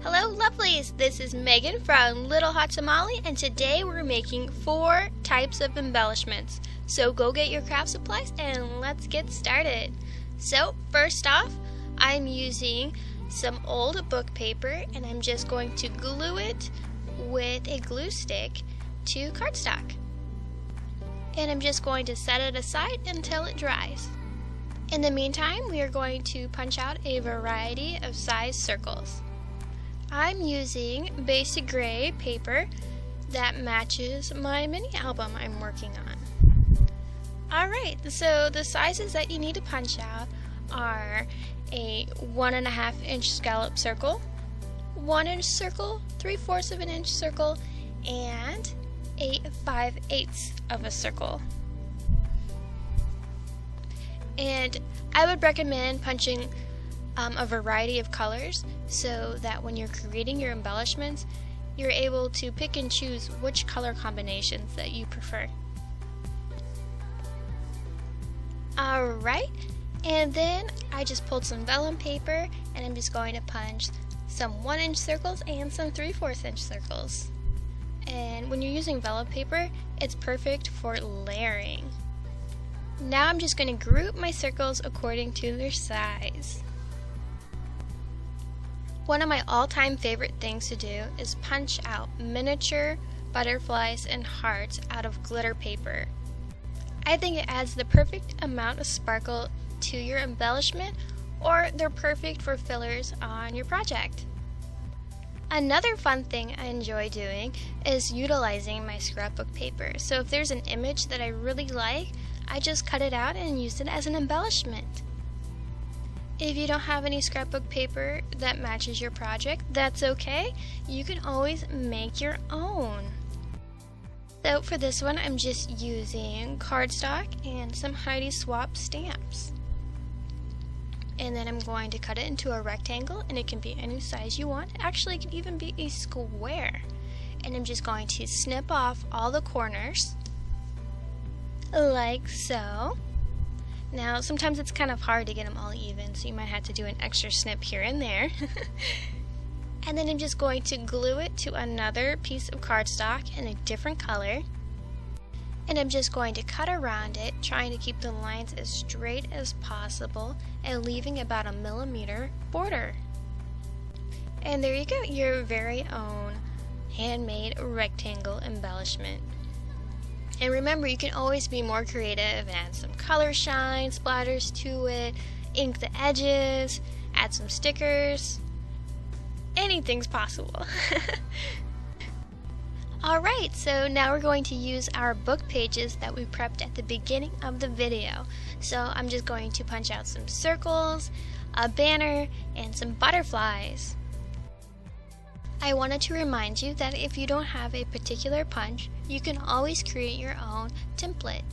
Hello Lovelies, this is Megan from Little Hot Tamale, and today we're making 4 types of embellishments. So go get your craft supplies and let's get started. So first off, I'm using some old book paper and I'm just going to glue it with a glue stick to cardstock. And I'm just going to set it aside until it dries. In the meantime, we are going to punch out a variety of size circles. I'm using basic gray paper that matches my mini album I'm working on. Alright, so the sizes that you need to punch out are a 1.5 inch scallop circle, 1 inch circle, 3/4 of an inch circle, and a 5/8 of a circle. And I would recommend punching a variety of colors so that when you're creating your embellishments, you're able to pick and choose which color combinations that you prefer. Alright, and then I just pulled some vellum paper and I'm just going to punch some 1 inch circles and some 3/4 inch circles. And when you're using vellum paper, it's perfect for layering. Now I'm just going to group my circles according to their size. One of my all-time favorite things to do is punch out miniature butterflies and hearts out of glitter paper. I think it adds the perfect amount of sparkle to your embellishment, or they're perfect for fillers on your project. Another fun thing I enjoy doing is utilizing my scrapbook paper. So if there's an image that I really like, I just cut it out and use it as an embellishment. If you don't have any scrapbook paper that matches your project, that's okay. You can always make your own. So for this one, I'm just using cardstock and some Heidi Swapp stamps. And then I'm going to cut it into a rectangle, and it can be any size you want. Actually, it can even be a square. And I'm just going to snip off all the corners, like so. Now, sometimes it's kind of hard to get them all even, so you might have to do an extra snip here and there. And then I'm just going to glue it to another piece of cardstock in a different color. And I'm just going to cut around it, trying to keep the lines as straight as possible and leaving about a 1mm border. And there you go, your very own handmade rectangle embellishment. And remember, you can always be more creative and add some color shine, splatters to it, ink the edges, add some stickers. Anything's possible. Alright, so now we're going to use our book pages that we prepped at the beginning of the video. So I'm just going to punch out some circles, a banner, and some butterflies. I wanted to remind you that if you don't have a particular punch, you can always create your own template.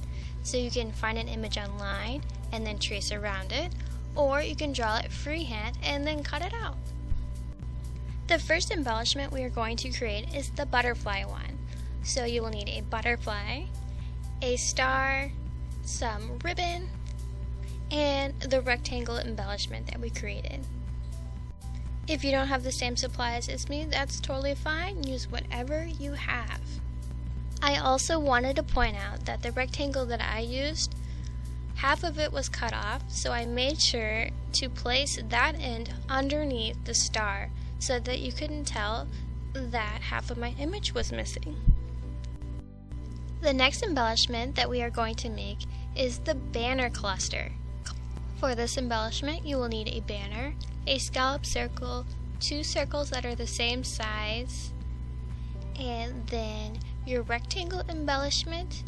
So you can find an image online and then trace around it, or you can draw it freehand and then cut it out. The first embellishment we are going to create is the butterfly one. So you will need a butterfly, a star, some ribbon, and the rectangle embellishment that we created. If you don't have the same supplies as me, that's totally fine. Use whatever you have. I also wanted to point out that the rectangle that I used, half of it was cut off, so I made sure to place that end underneath the star so that you couldn't tell that half of my image was missing. The next embellishment that we are going to make is the banner cluster. For this embellishment, you will need a banner, a scallop circle, 2 circles that are the same size, and then your rectangle embellishment,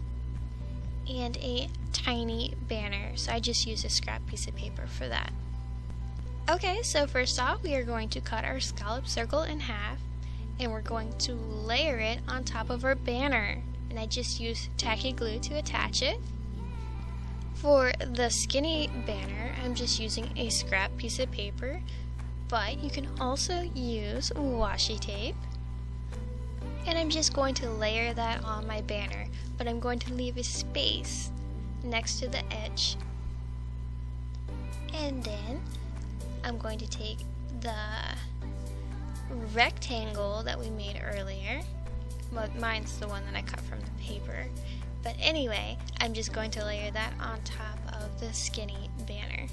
and a tiny banner. So I just used a scrap piece of paper for that. Okay, so first off, we are going to cut our scallop circle in half, and we're going to layer it on top of our banner. And I just used tacky glue to attach it. For the skinny banner, I'm just using a scrap piece of paper, but you can also use washi tape. And I'm just going to layer that on my banner, but I'm going to leave a space next to the edge. And then I'm going to take the rectangle that we made earlier. Well, mine's the one that I cut from the paper. But anyway, I'm just going to layer that on top of the skinny banner.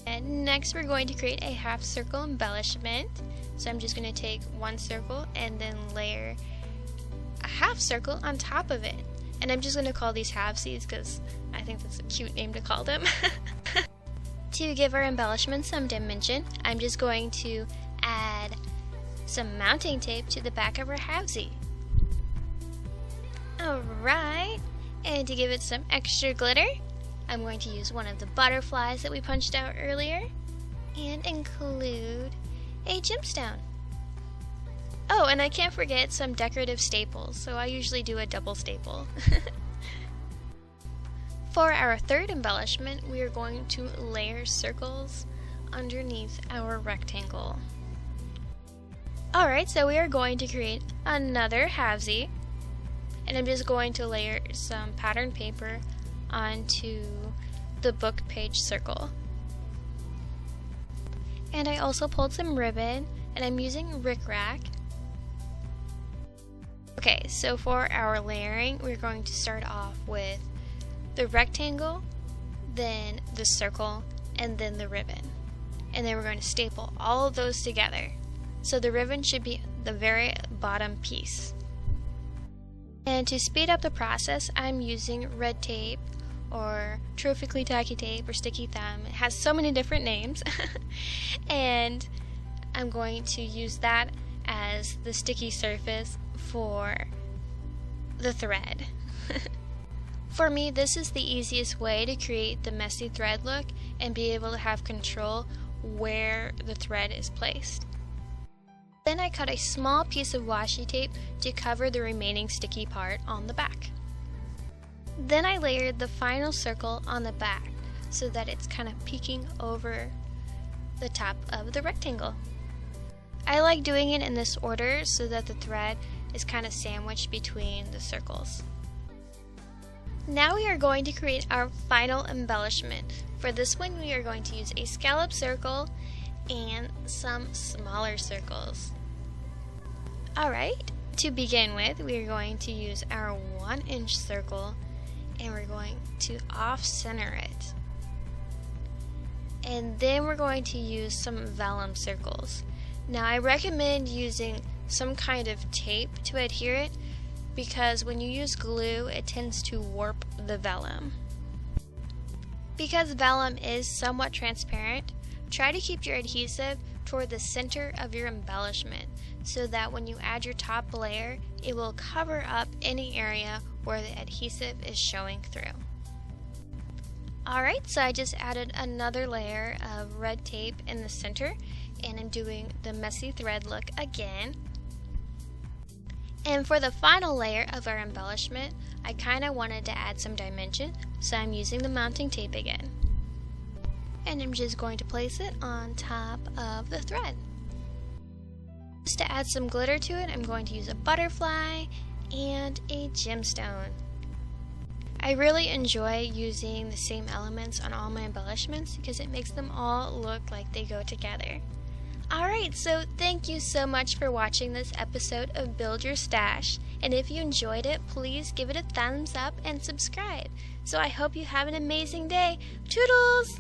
And next we're going to create a half circle embellishment. So I'm just going to take one circle and then layer a half circle on top of it. And I'm just going to call these halvesies because I think that's a cute name to call them. To give our embellishment some dimension, I'm just going to add some mounting tape to the back of our halvesie. Alright, and to give it some extra glitter, I'm going to use one of the butterflies that we punched out earlier and include a gemstone. Oh, and I can't forget some decorative staples, so I usually do a double staple. For our third embellishment, we are going to layer circles underneath our rectangle. Alright, so we are going to create another halvesie, and I'm just going to layer some pattern paper onto the book page circle. And I also pulled some ribbon, and I'm using rickrack. Okay, so for our layering, we're going to start off with the rectangle, then the circle, and then the ribbon. And then we're going to staple all of those together. So the ribbon should be the very bottom piece. And to speed up the process, I'm using red tape or tropically tacky tape or sticky thumb. It has so many different names. And I'm going to use that as the sticky surface for the thread. For me, this is the easiest way to create the messy thread look and be able to have control where the thread is placed. Then I cut a small piece of washi tape to cover the remaining sticky part on the back. Then I layered the final circle on the back so that it's kind of peeking over the top of the rectangle. I like doing it in this order so that the thread is kind of sandwiched between the circles. Now we are going to create our final embellishment. For this one, we are going to use a scallop circle and some smaller circles. Alright, to begin with, we are going to use our 1-inch circle and we're going to off-center it. And then we're going to use some vellum circles. Now I recommend using some kind of tape to adhere it because when you use glue, it tends to warp the vellum. Because vellum is somewhat transparent, try to keep your adhesive toward the center of your embellishment so that when you add your top layer, it will cover up any area where the adhesive is showing through. Alright, so I just added another layer of red tape in the center and I'm doing the messy thread look again. And for the final layer of our embellishment, I kind of wanted to add some dimension, so I'm using the mounting tape again. And I'm just going to place it on top of the thread. Just to add some glitter to it, I'm going to use a butterfly and a gemstone. I really enjoy using the same elements on all my embellishments because it makes them all look like they go together. Alright, so thank you so much for watching this episode of Build Your Stash, and if you enjoyed it, please give it a thumbs up and subscribe. So I hope you have an amazing day. Toodles!